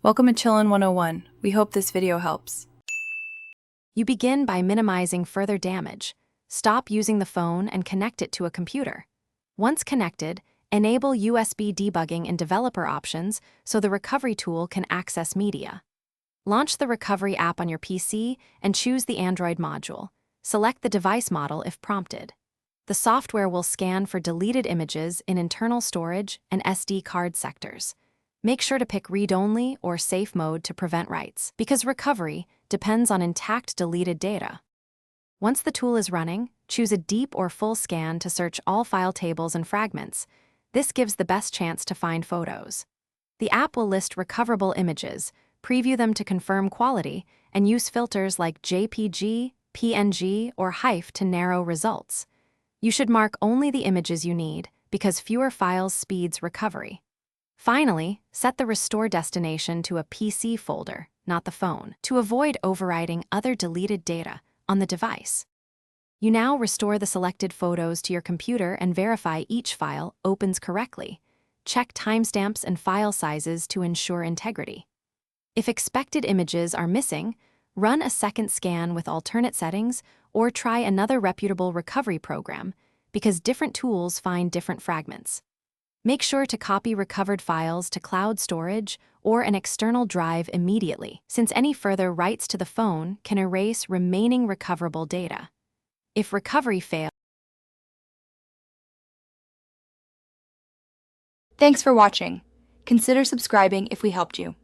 Welcome to Chillin' 101. We hope this video helps. You begin by minimizing further damage. Stop using the phone and connect it to a computer. Once connected, enable USB debugging in developer options so the recovery tool can access media. Launch the recovery app on your PC and choose the Android module. Select the device model if prompted. The software will scan for deleted images in internal storage and SD card sectors. Make sure to pick read-only or safe mode to prevent writes, because recovery depends on intact deleted data. Once the tool is running, choose a deep or full scan to search all file tables and fragments. This gives the best chance to find photos. The app will list recoverable images, preview them to confirm quality, and use filters like JPG, PNG, or HEIF to narrow results. You should mark only the images you need, because fewer files speeds recovery. Finally, set the restore destination to a PC folder, not the phone, to avoid overwriting other deleted data on the device. You now restore the selected photos to your computer and verify each file opens correctly. Check timestamps and file sizes to ensure integrity. If expected images are missing, run a second scan with alternate settings or try another reputable recovery program, because different tools find different fragments. Make sure to copy recovered files to cloud storage or an external drive immediately, since any further writes to the phone can erase remaining recoverable data. If recovery fails, Thanks for watching. Consider subscribing if we helped you.